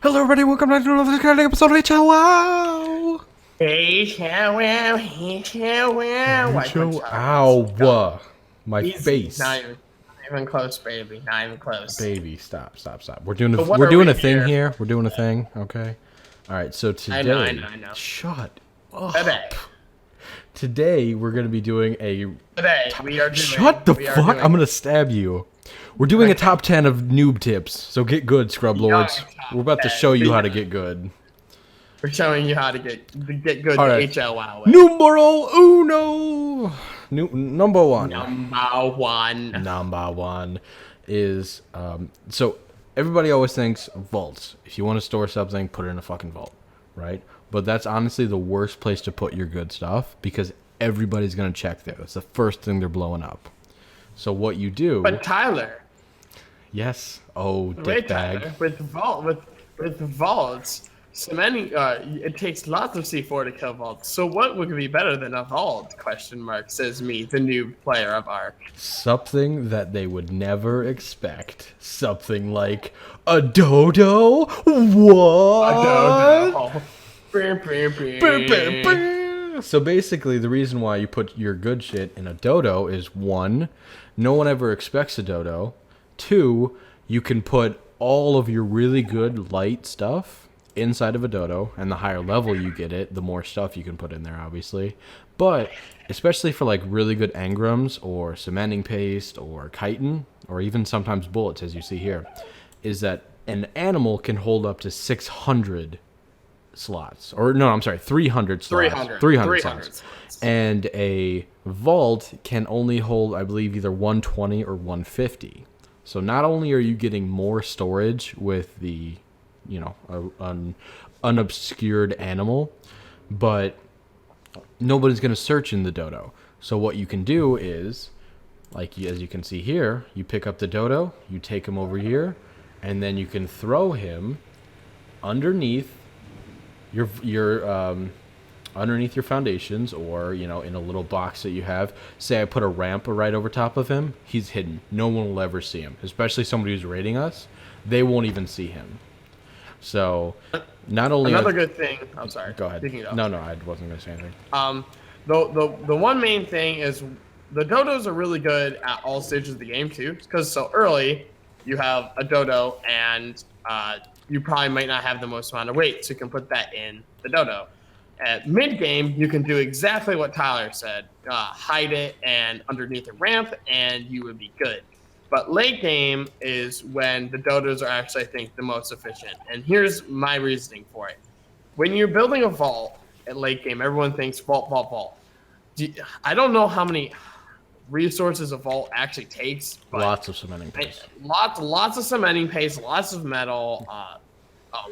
Hello, everybody. Welcome back to another exciting episode of HLwow. HLwow, HLwow. Ow. My Easy. face. Not even close, baby. Not even close. Baby, stop. We're doing So what we're are doing we a thing here? here. We're doing a thing, okay? All right, so today... I know. Shut up. Today we're going to be doing a... we are doing... Shut the fuck. I'm going to stab you. We're doing a top 10 of noob tips, so get good, scrub lords. We're about to show you how to get good. We're showing you how to get good All right. HLwow. Numero uno. Number one. Number one Is so everybody always thinks vaults. If you want to store something, put it in a fucking vault, right? But that's honestly the worst place to put your good stuff because everybody's gonna check there. That's the first thing they're blowing up. So what you do? But Tyler. Yes. Oh, Wait, dickbag. Tyler, with vaults, so many. It takes lots of C4 to kill vaults. So what would be better than a vault? Question mark, says me, the new player of Ark. Something that they would never expect. Something like a dodo. What? A dodo. So basically, the reason why you put your good shit in a dodo is one, no one ever expects a dodo. Two, you can put all of your really good light stuff inside of a dodo, and the higher level you get it, the more stuff you can put in there, obviously. But especially for like really good engrams or cementing paste or chitin or even sometimes bullets, as you see here, is that an animal can hold up to 600 slots, or no, I'm sorry, 300 slots. 300 slots. And a vault can only hold, I believe, either 120 or 150. So not only are you getting more storage with the, an unobscured animal, but nobody's going to search in the dodo. So what you can do is, as you can see here, you pick up the dodo, you take him over here, and then you can throw him underneath underneath your foundations, or in a little box that you have. Say I put a ramp right over top of him, he's hidden. No one will ever see him, especially somebody who's raiding us. They won't even see him. So not only another good thing, I'm sorry, go ahead. No, I wasn't gonna say anything. The one main thing is the dodos are really good at all stages of the game too, because so early you have a dodo and you probably might not have the most amount of weight, so you can put that in the dodo. At mid-game, you can do exactly what Tyler said. Hide it and underneath a ramp, and you would be good. But late game is when the dodos are actually, I think, the most efficient. And here's my reasoning for it. When you're building a vault at late game, everyone thinks vault. I don't know how many resources a vault actually takes. But lots of cementing paste. Lots of cementing paste, lots of metal,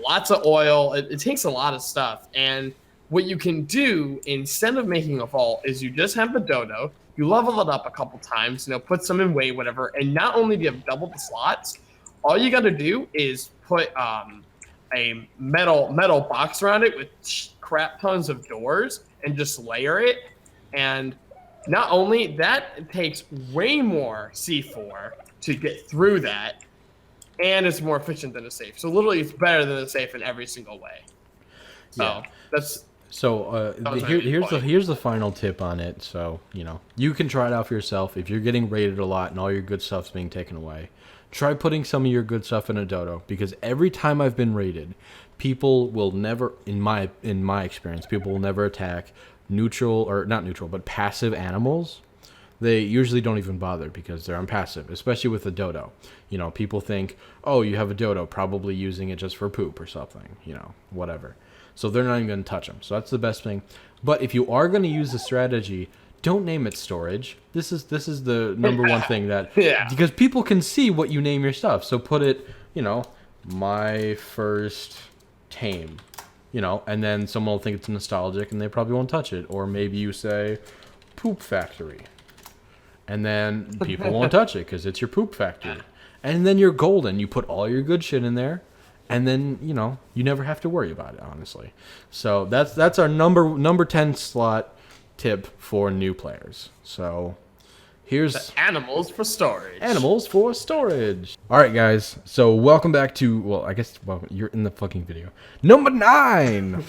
lots of oil. It takes a lot of stuff. And what you can do instead of making a vault is you just have the dodo, you level it up a couple times, put some in weight, whatever, and not only do you have double the slots, all you got to do is put a metal box around it with crap tons of doors and just layer it. And not only that, it takes way more C4 to get through that, and it's more efficient than a safe. So literally, it's better than a safe in every single way. So yeah. that's... So here's the final tip on it. So you can try it out for yourself. If you're getting raided a lot and all your good stuff's being taken away, try putting some of your good stuff in a dodo, because every time I've been raided, people will never, in my experience, people will never attack but passive animals. They usually don't even bother because they're unpassive, especially with a dodo. People think, oh, you have a dodo, probably using it just for poop or something, whatever. So they're not even going to touch them. So that's the best thing. But if you are going to use the strategy, don't name it storage. This is the number one thing that... Yeah. Because people can see what you name your stuff. So put it, my first tame, and then someone will think it's nostalgic and they probably won't touch it. Or maybe you say poop factory. And then people won't touch it because it's your poop factory. And then you're golden. You put all your good shit in there. And then, you never have to worry about it, honestly. So that's our number 10 slot tip for new players. So Here's the animals for storage. animals for storage. All right, guys. So welcome back to, well, I guess, well, you're in the fucking video. Number 9.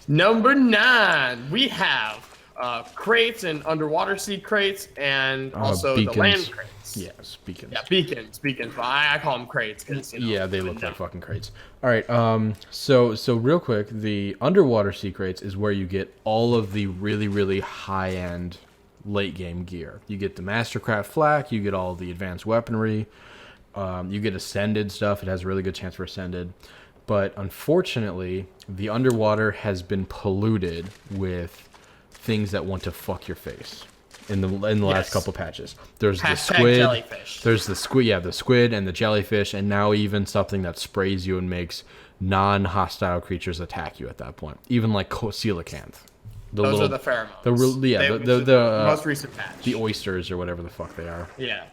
Number 9, we have crates and underwater sea crates, and also beacons. the land crates. Yes, beacons. Yeah, beacons. But I call them crates because Yeah, they look like fucking crates. All right. So real quick, the underwater sea crates is where you get all of the really, really high end late game gear. You get the Mastercraft flak. You get all the advanced weaponry. You get ascended stuff. It has a really good chance for ascended. But unfortunately, the underwater has been polluted with things that want to fuck your face. In the last couple patches, there's the squid. Jellyfish. There's the squid. Yeah, the squid and the jellyfish, and now even something that sprays you and makes non-hostile creatures attack you at that point. Even like coelacanth. Those are the pheromones. The most recent patch. The oysters or whatever the fuck they are. Yeah.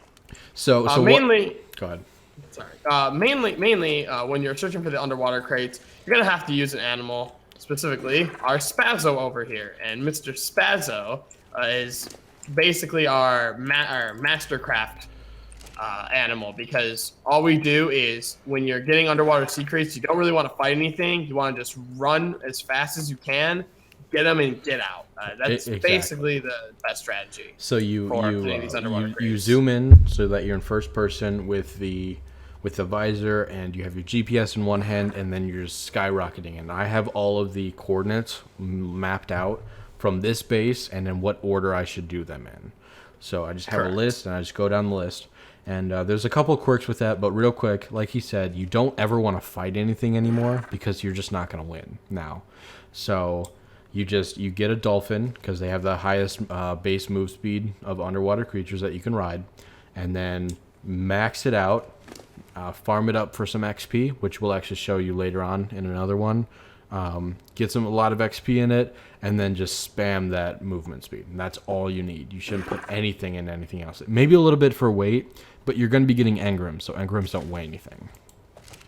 So mainly. Go ahead. Sorry. Mainly, when you're searching for the underwater crates, you're gonna have to use an animal. Specifically, our Spazzo over here, and Mr. Spazzo is basically our Mastercraft animal, because all we do is when you're getting underwater sea crates, you don't really want to fight anything. You want to just run as fast as you can, get them and get out. That's basically the best strategy. So you crates. zoom in so that you're in first person with the visor, and you have your GPS in one hand, and then you're just skyrocketing. And I have all of the coordinates mapped out from this base and in what order I should do them in. So I just have a list, and I just go down the list. And there's a couple quirks with that, but real quick, like he said, you don't ever want to fight anything anymore because you're just not going to win now. So you get a dolphin because they have the highest base move speed of underwater creatures that you can ride, and then max it out, farm it up for some XP, which we'll actually show you later on in another one. Get a lot of XP in it, and then just spam that movement speed. And that's all you need. You shouldn't put anything in anything else. Maybe a little bit for weight, but you're going to be getting engrams, so engrams don't weigh anything.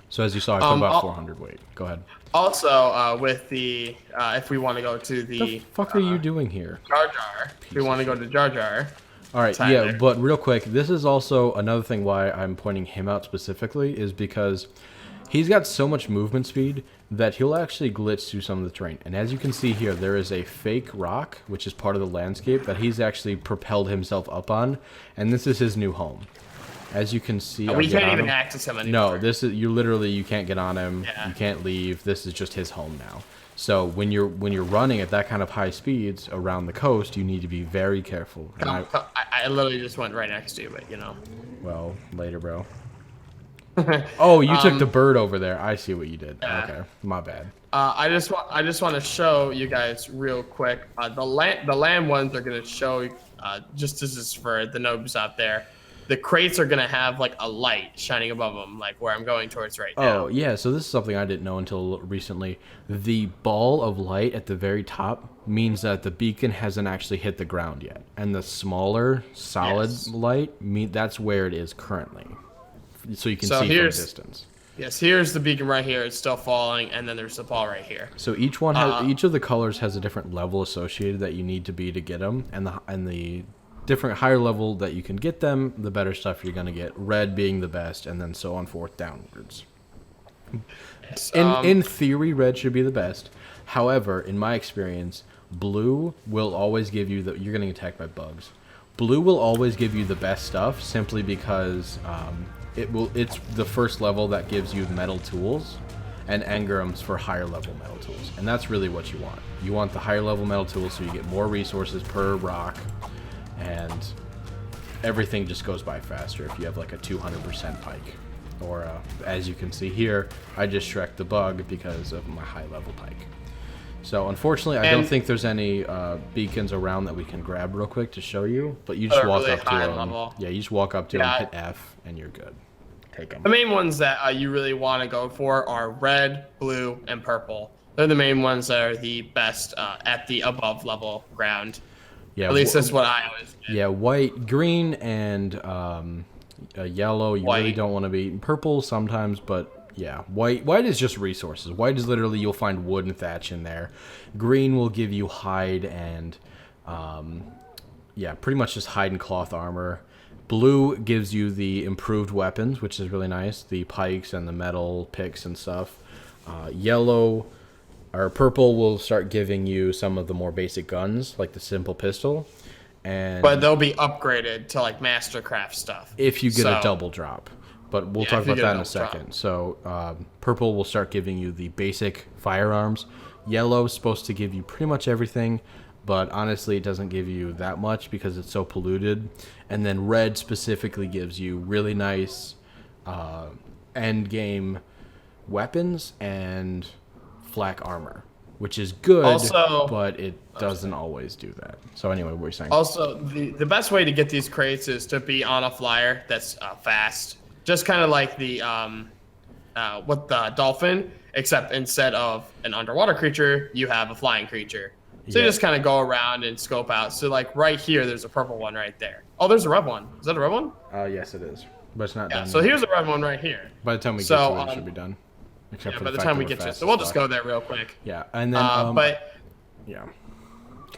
So as you saw, I put about 400 weight. Go ahead. Also, with the if we want to go to the fuck are you doing here? Jar Jar. If we want to go to Jar Jar. All right, Tyler. Yeah, but real quick, this is also another thing why I'm pointing him out specifically, is because he's got so much movement speed that he'll actually glitch through some of the terrain. And as you can see here, there is a fake rock, which is part of the landscape, that he's actually propelled himself up on, and this is his new home. As you can see, we can't even access him anymore. No, this is you can't get on him. Yeah. You can't leave. This is just his home now. So when you're running at that kind of high speeds around the coast, you need to be very careful. And I literally just went right next to you, but you know. Well, later, bro. Oh, you took the bird over there. I see what you did. Yeah. Okay, my bad. I just want to show you guys real quick. The land ones are gonna show. Just as is for the noobs out there. The crates are gonna have like a light shining above them, like where I'm going towards right now. Oh yeah, so this is something I didn't know until recently. The ball of light at the very top means that the beacon hasn't actually hit the ground yet, and the smaller solid light that's where it is currently, so you can see from distance. Yes, here's the beacon right here. It's still falling, and then there's the ball right here. So each one has each of the colors has a different level associated that you need to be to get them, and the different higher level that you can get them, the better stuff you're going to get. Red being the best, and then so on forth downwards. Yes, in theory, red should be the best. However, in my experience, blue will always give you you're getting attacked by bugs. Blue will always give you the best stuff simply because it's the first level that gives you metal tools and engrams for higher level metal tools. And that's really what you want. You want the higher level metal tools so you get more resources per rock, and everything just goes by faster if you have like a 200% pike. Or as you can see here, I just Shrek the bug because of my high level pike. So unfortunately, I don't think there's any beacons around that we can grab real quick to show you, but you just walk up to them. Yeah, you just walk up to them, hit F, and you're good. Take them. The main ones that you really want to go for are red, blue, and purple. They're the main ones that are the best at the above level ground. Yeah, at least that's what I always did. Yeah, white, green, and yellow. You really don't want to be purple sometimes, but yeah, white. White is just resources. White is literally you'll find wood and thatch in there. Green will give you hide and yeah, pretty much just hide and cloth armor. Blue gives you the improved weapons, which is really nice. The pikes and the metal picks and stuff. Yellow or purple will start giving you some of the more basic guns, like the simple pistol. But they'll be upgraded to like Mastercraft stuff. If you get a double drop. But we'll talk about that in a second. Drop. So purple will start giving you the basic firearms. Yellow is supposed to give you pretty much everything, but honestly it doesn't give you that much because it's so polluted. And then red specifically gives you really nice end game weapons and flak armor, which is good, also, but it doesn't always do that. So anyway, what were you saying? Also, the best way to get these crates is to be on a flyer that's fast. Just kind of like the with the dolphin, except instead of an underwater creature, you have a flying creature. So you just kind of go around and scope out. So like right here, there's a purple one right there. Oh, there's a red one. Is that a red one? Yes, it is, but it's not done. So here's a red one right here. By the time we get to it, it should be done. Except for by the time we get to it, so we'll just go there real quick. Yeah, and then but yeah.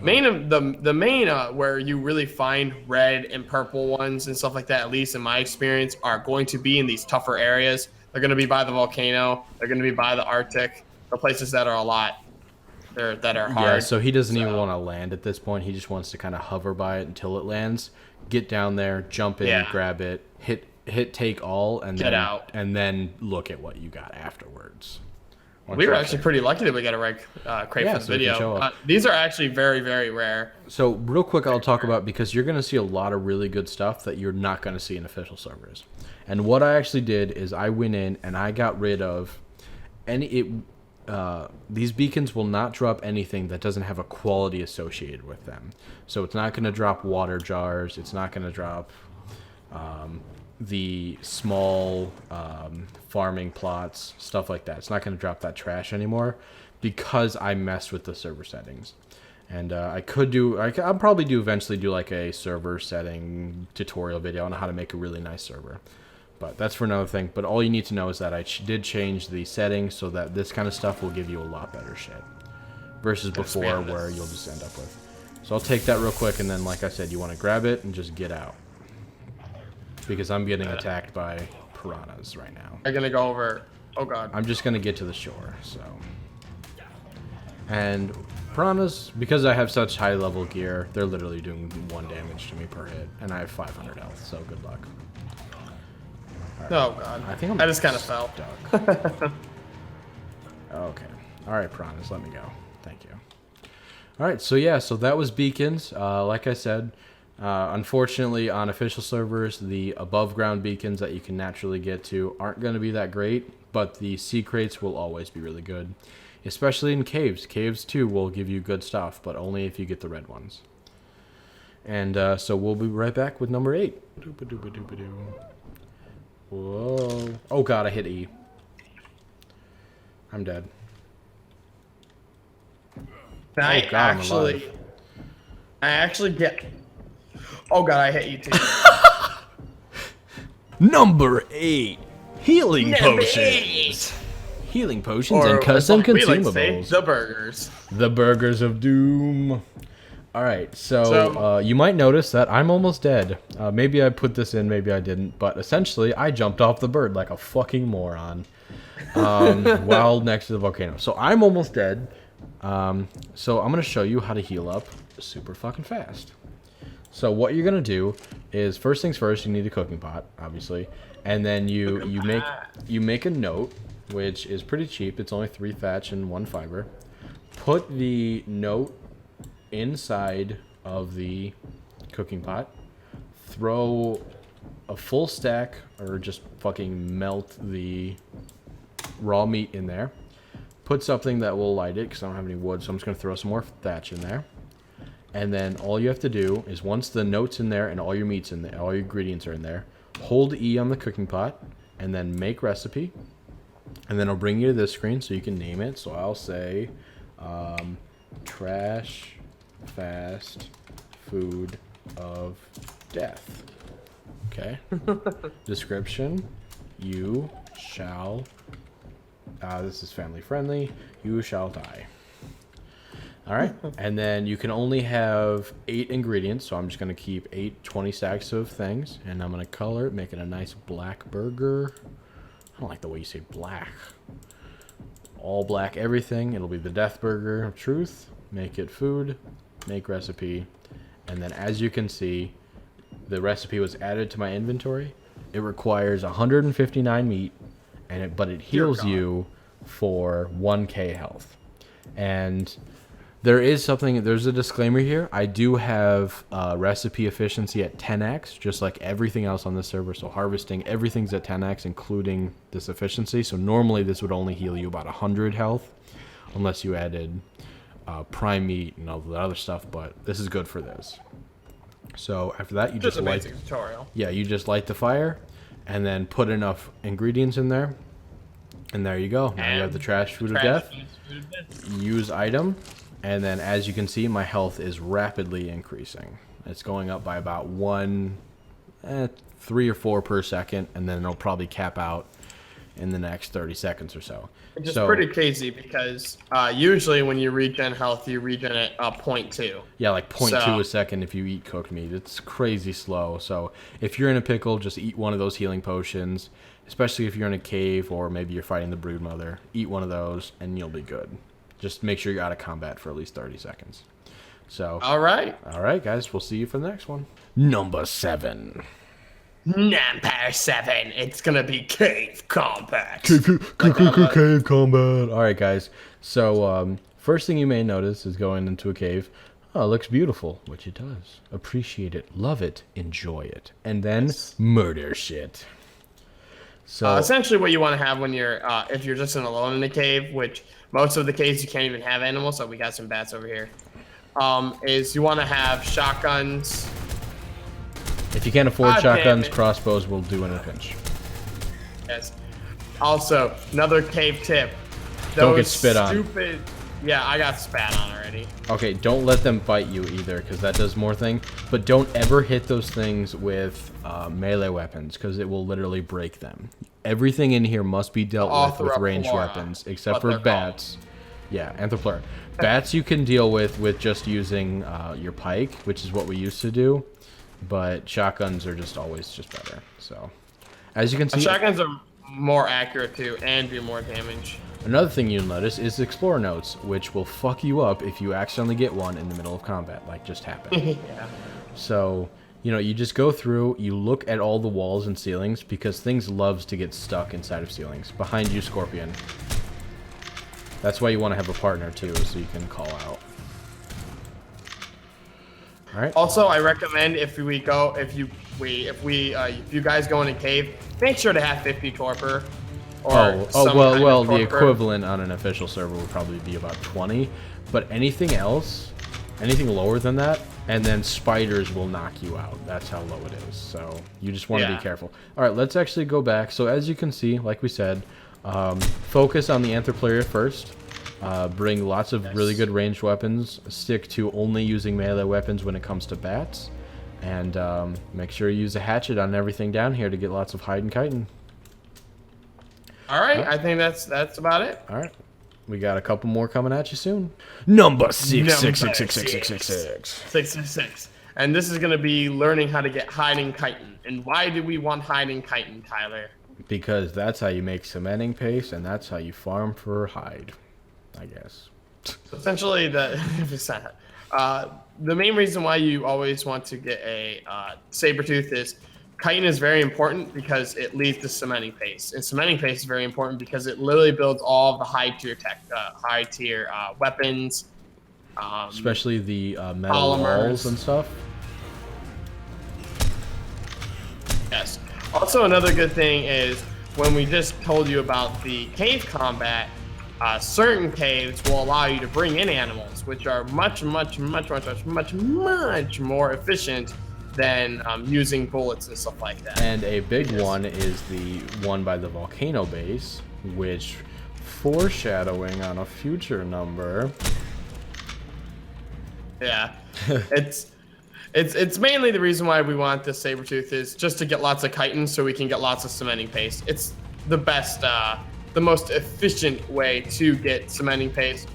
The main where you really find red and purple ones and stuff like that, at least in my experience, are going to be in these tougher areas. They're going to be by the volcano. They're going to be by the Arctic, the places that are that are hard. Yeah, so he doesn't even want to land at this point. He just wants to kind of hover by it until it lands. Get down there, jump in, grab it, hit take all, and get out, and then look at what you got afterwards. We were actually pretty lucky that we got a reg crate for the video. These are actually very, very rare. So real quick, I'll talk about, because you're going to see a lot of really good stuff that you're not going to see in official servers. And what I actually did is I went in and I got rid of these beacons will not drop anything that doesn't have a quality associated with them. So it's not going to drop water jars. It's not going to drop the small farming plots, stuff like that. It's not going to drop that trash anymore because I messed with the server settings. And I'll probably eventually do like a server setting tutorial video on how to make a really nice server. But that's for another thing. But all you need to know is that I did change the settings so that this kind of stuff will give you a lot better shit versus before where you'll just end up with. So I'll take that real quick, and then like I said, you want to grab it and just get out. Because I'm getting attacked by piranhas right now. I'm going to go over. Oh, God. I'm just going to get to the shore, so. And piranhas, because I have such high level gear, they're literally doing 1 damage to me per hit. And I have 500 health, so good luck. Right. Oh, God. I just kind of fell. Okay. Alright, piranhas, let me go. Thank you. Alright, so yeah, so that was beacons. Like I said, unfortunately, on official servers, the above ground beacons that you can naturally get to aren't going to be that great, but the sea crates will always be really good, especially in caves. Caves, too, will give you good stuff, but only if you get the red ones. And so we'll be right back with number 8. Whoa. Oh, God, I hit E. I'm dead. I actually get... Oh, God, I hit you, too. Number 8. Healing potions. Healing potions and custom consumables. The burgers. The burgers of doom. All right, so you might notice that I'm almost dead. Maybe I put this in, maybe I didn't, but essentially I jumped off the bird like a fucking moron while next to the volcano. So I'm almost dead. So I'm going to show you how to heal up super fucking fast. So what you're going to do is, first things first, you need a cooking pot, obviously. And then you make a note, which is pretty cheap. It's only 3 thatch and 1 fiber. Put the note inside of the cooking pot, throw a full stack, or just fucking melt the raw meat in there, put something that will light it, because I don't have any wood, so I'm just going to throw some more thatch in there. And then all you have to do is, once the note's in there and all your meat's in there, all your ingredients are in there, hold E on the cooking pot and then make recipe, and then it'll bring you to this screen so you can name it. So I'll say trash fast food of death. Okay. Description: you shall this is family friendly, you shall die. All right, and then you can only have 8 ingredients, so I'm just gonna keep 8 20 stacks of things, and I'm gonna color it, make it a nice black burger. I don't like the way you say black. All black everything. It'll be the death burger of truth. Make it food, make recipe, and then as you can see, the recipe was added to my inventory. It requires 159 meat, but it heals you for 1k health. And there's a disclaimer here. I do have recipe efficiency at 10x, just like everything else on this server. So harvesting, everything's at 10x, including this efficiency. So normally this would only heal you about 100 health, unless you added prime meat and all the other stuff. But this is good for this. So after that, you just light. Tutorial. Yeah, you just light the fire, and then put enough ingredients in there, and there you go. Now you have the trash food of death. Use item. And then, as you can see, my health is rapidly increasing. It's going up by about 3 or 4 per second, and then it'll probably cap out in the next 30 seconds or so. Which is pretty crazy because usually when you regen health, you regen at 0.2. Yeah, like 0.2 a second if you eat cooked meat. It's crazy slow. So if you're in a pickle, just eat one of those healing potions, especially if you're in a cave or maybe you're fighting the broodmother. Eat one of those, and you'll be good. Just make sure you're out of combat for at least 30 seconds. So. All right, guys. We'll see you for the next one. Number 7. Number 7. It's gonna be cave combat. Cave combat. All right, guys. So first thing you may notice is going into a cave. Oh, it looks beautiful, which it does. Appreciate it, love it, enjoy it, and then murder shit. So essentially, what you want to have when you're if you're just alone in a cave, which most of the caves you can't even have animals. So we got some bats over here. Is you want to have shotguns. If you can't afford shotguns, crossbows will do in a pinch. Yes. Also, another cave tip. Don't get spit on. Yeah, I got spat on already. Okay, don't let them bite you either, because that does more thing. But don't ever hit those things with melee weapons, because it will literally break them. Everything in here must be dealt with ranged weapons, except for bats. Yeah, Anthropleura. Bats you can deal with just using your pike, which is what we used to do. But shotguns are just always just better. So, as you can see, shotguns are more accurate too and do more damage. Another thing you'll notice is Explorer Notes, which will fuck you up if you accidentally get one in the middle of combat, like just happened. Yeah. So, you just go through, you look at all the walls and ceilings, because things loves to get stuck inside of ceilings. Behind you, Scorpion. That's why you want to have a partner too, so you can call out. All right. Also, I recommend if you guys go in a cave, make sure to have 50 torpor. Well, the equivalent on an official server would probably be about 20, but anything else, anything lower than that, and then spiders will knock you out. That's how low it is. So you just want to be careful. All right, let's actually go back. So as you can see, like we said, focus on the Anthropleura first. Bring lots of really good ranged weapons. Stick to only using melee weapons when it comes to bats, and make sure you use a hatchet on everything down here to get lots of hide and kiting. All right, I think that's about it. All right, we got a couple more coming at you soon. Number 6. And this is gonna be learning how to get hide and chitin. And why do we want hide and chitin, Tyler? Because that's how you make cementing paste, and that's how you farm for hide, I guess. Essentially, the main reason why you always want to get a saber tooth is chitin is very important because it leads to cementing paste, and cementing paste is very important because it literally builds all of the high tier weapons, especially the metal walls and stuff. Yes. Also, another good thing is when we just told you about the cave combat. Certain caves will allow you to bring in animals, which are much more efficient than using bullets and stuff like that. And a big one is the one by the volcano base, which, foreshadowing on a future number. Yeah, it's mainly the reason why we want this saber tooth is just to get lots of chitin so we can get lots of cementing paste. It's the best. The most efficient way to get cementing paste.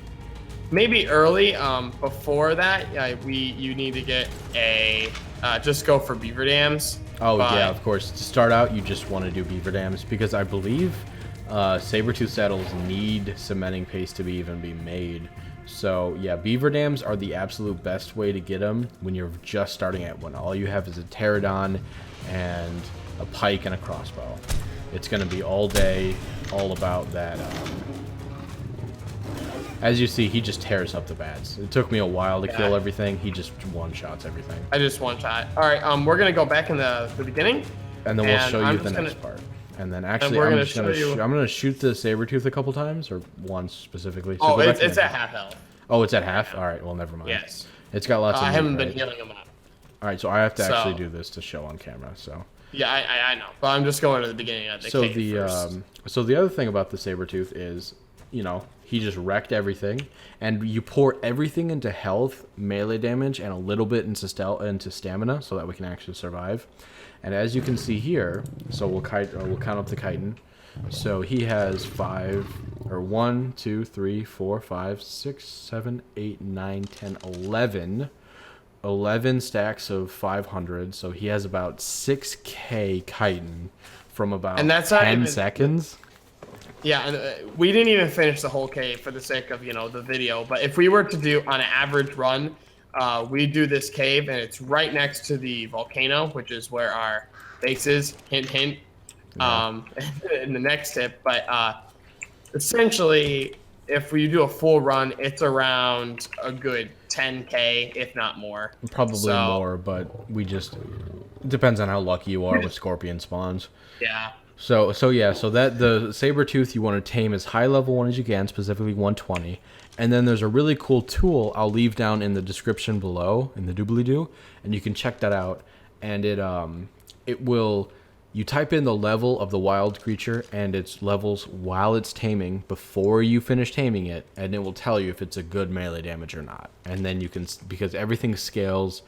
maybe early. Before that, you need to get a just go for beaver dams. Oh but, yeah, of course. To start out, you just want to do beaver dams because I believe saber-tooth saddles need cementing paste to even be made. So yeah, beaver dams are the absolute best way to get them when you're just starting at one. All you have is a pterodon and a pike and a crossbow. It's going to be all day, all about that. As you see, he just tears up the bats. It took me a while to kill everything. He just one-shots everything. I just one-shot. All right, we're going to go back in the beginning. And then we'll show you the next part. And then actually, I'm going to shoot the saber-tooth a couple times, or once specifically. So it's at half health. Oh, it's at half? All right, well, never mind. Yes. It's got lots of I haven't been healing him up. All right, so I have to actually do this to show on camera, so... Yeah, I know. But I'm just going to the beginning of the cave first. So the other thing about the saber-tooth is, you know, he just wrecked everything, and you pour everything into health, melee damage, and a little bit into stamina, so that we can actually survive. And as you can see here, so we'll count up the chitin. So he has 1, 2, 3, 4, 5, 6, 7, 8, 9, 10, 11 stacks of 500. So he has about 6k chitin from about 10 seconds. Yeah, and we didn't even finish the whole cave for the sake of, the video. But if we were to do on an average run, we do this cave, and it's right next to the volcano, which is where our base is. Hint, hint. In the next tip. But essentially, if we do a full run, it's around a good 10k, if not more. Probably more, but it depends on how lucky you are with scorpion spawns. Yeah. So that the saber-tooth you want to tame as high level one as you can, specifically 120. And then there's a really cool tool I'll leave down in the description below in the doobly-doo, and you can check that out. And it will, you type in the level of the wild creature and its levels while it's taming before you finish taming it, and it will tell you if it's a good melee damage or not. And then you can, because everything scales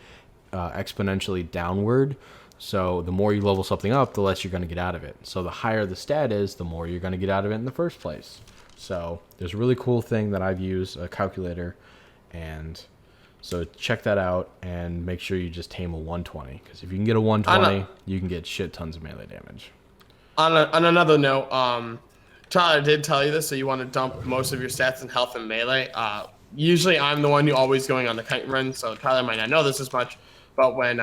exponentially downward. So the more you level something up, the less you're going to get out of it. So the higher the stat is, the more you're going to get out of it in the first place. So there's a really cool thing that I've used, a calculator. And so check that out and make sure you just tame a 120. Because if you can get a 120, you can get shit tons of melee damage. On another note, Tyler did tell you this, so you want to dump most of your stats in health and melee. Usually I'm the one who always going on the kite run, so Tyler might not know this as much. But when...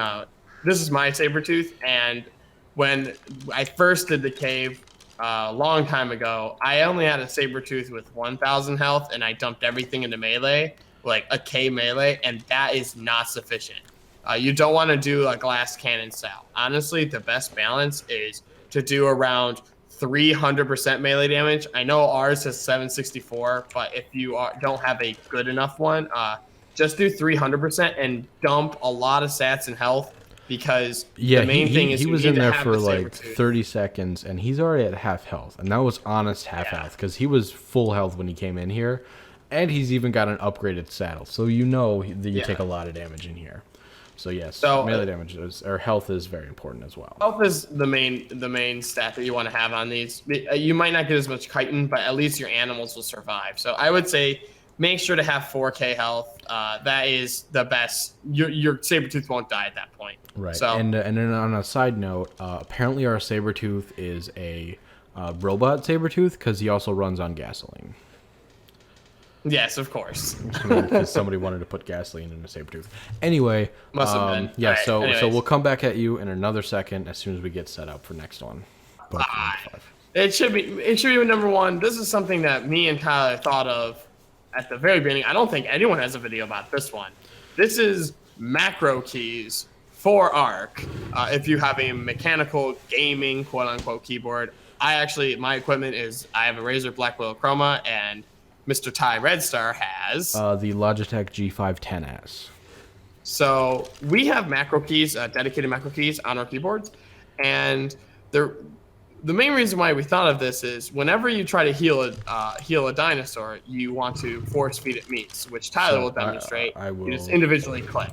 this is my saber-tooth, and when I first did the cave a long time ago, I only had a saber-tooth with 1,000 health, and I dumped everything into melee, like a K melee, and that is not sufficient. You don't want to do a glass cannon style. Honestly, the best balance is to do around 300% melee damage. I know ours has 764, but if you don't have a good enough one, just do 300% and dump a lot of stats and health. Because the main thing is he was in there for like 30 seconds, and he's already at half health, and that was honest half health because he was full health when he came in here, and he's even got an upgraded saddle, so you know that you take a lot of damage in here. So yes, melee damage or health is very important as well. Health is the main stat that you want to have on these. You might not get as much chitin, but at least your animals will survive. So I would say make sure to have 4k health. That is the best. Your saber-tooth won't die at that point. Right. So, and then on a side note, apparently our saber-tooth is a robot saber-tooth because he also runs on gasoline. Yes, of course. Because somebody wanted to put gasoline in a saber-tooth. Anyway. Must have been. Yeah, right, so we'll come back at you in another second as soon as we get set up for next one. It should be number one. This is something that me and Tyler thought of at the very beginning. I don't think anyone has a video about this one. This is macro keys for Arc. If you have a mechanical gaming quote-unquote keyboard, my equipment is, I have a Razer Black Widow Chroma, and Mr. Tyredstar has the Logitech G510S. So we have macro keys, dedicated macro keys on our keyboards, and the main reason why we thought of this is whenever you try to heal a dinosaur, you want to force feed it meats, which Tyler will demonstrate. I will. You just individually click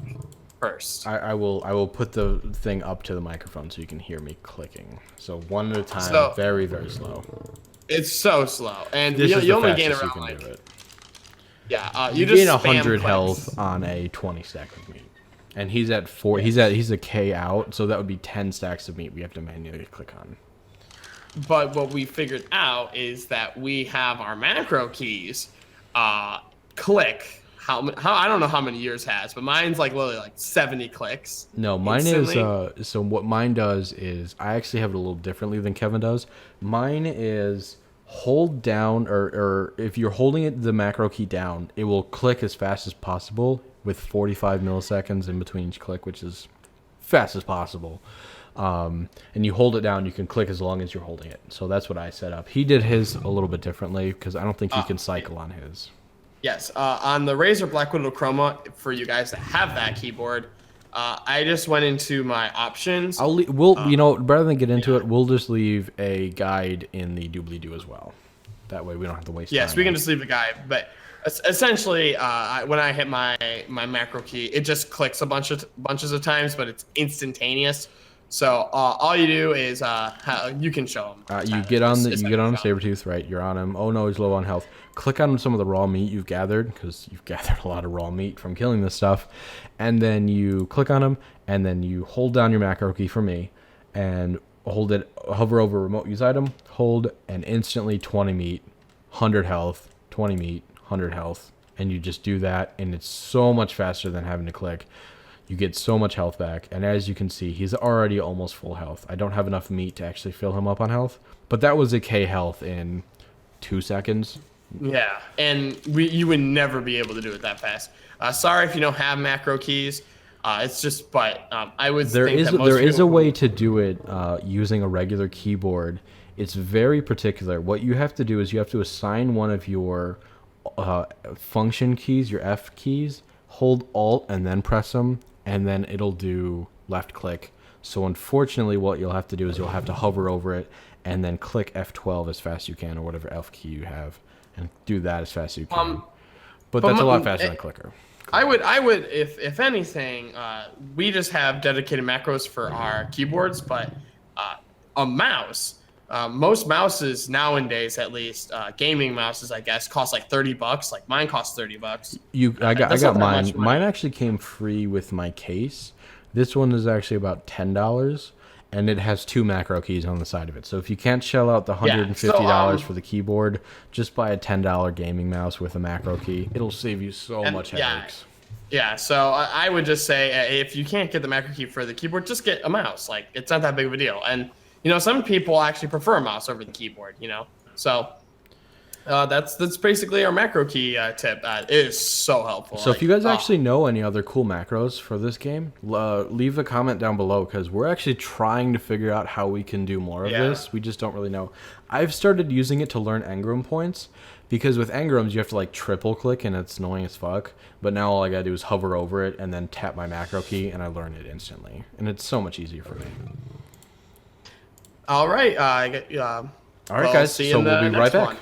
first. I will put the thing up to the microphone so you can hear me clicking. So one at a time, very, very slow. It's so slow, and This you is the only gain fastest around you can do it. Yeah, You just gain spam 100 clicks. health on a 20 stack of meat, and he's at 4. He's a K out, so that would be 10 stacks of meat we have to manually click on. But what we figured out is that we have our macro keys click. How I don't know how many yours has, but mine's like literally like 70 clicks. No, mine instantly. is so what mine does is I actually have it a little differently than Kevin does. Mine is hold down or if you're holding it the macro key down, it will click as fast as possible with 45 milliseconds in between each click, which is fast as possible. And you hold it down, you can click as long as you're holding it. So that's what I set up. He did his a little bit differently because I don't think he can cycle on his. Yes, on the Razer Black Widow Chroma, for you guys that have that keyboard, I just went into my options. We'll you know, rather than get into it, we'll just leave a guide in the doobly-doo as well. That way we don't have to waste time. Yes, we can just leave the guide, but essentially, when I hit my macro key, it just clicks bunches of times, but it's instantaneous. So all you do is you can show them. You get on the Sabretooth, right? You're on him. Oh no, he's low on health. Click on some of the raw meat you've gathered because you've gathered a lot of raw meat from killing this stuff, and then you click on him, and then you hold down your macro key for me, and hover over remote use item, hold, and instantly 20 meat, 100 health, 20 meat, 100 health, and you just do that, and it's so much faster than having to click. You get so much health back, and as you can see, he's already almost full health. I don't have enough meat to actually fill him up on health, but that was a K health in 2 seconds. Yeah, and you would never be able to do it that fast. Sorry if you don't have macro keys. It's just, but I would There think is that most there is people a way to do it using a regular keyboard. It's very particular. What you have to do is you have to assign one of your function keys, your F keys, hold Alt and then press them, and then it'll do left click. So unfortunately, what you'll have to do is you'll have to hover over it and then click F12 as fast as you can, or whatever F key you have, and do that as fast as you can. But that's a lot faster than clicker. I would, if anything, we just have dedicated macros for our keyboards, but a mouse. Most mouses nowadays, at least, gaming mouses, I guess, cost like $30. Like mine costs $30. I got mine. Mine actually came free with my case. This one is actually about $10, and it has 2 macro keys on the side of it. So if you can't shell out the $150 for the keyboard, just buy a $10 gaming mouse with a macro key. It'll save you so much headaches. Yeah, so I would just say if you can't get the macro key for the keyboard, just get a mouse. Like, it's not that big of a deal. And you know, some people actually prefer a mouse over the keyboard, you know? So that's basically our macro key tip. It is so helpful. So if you guys actually know any other cool macros for this game, leave a comment down below because we're actually trying to figure out how we can do more of this. We just don't really know. I've started using it to learn engram points because with engrams, you have to like triple click and it's annoying as fuck. But now all I gotta do is hover over it and then tap my macro key and I learn it instantly. And it's so much easier for me. All right. All right, guys. So we'll be right back.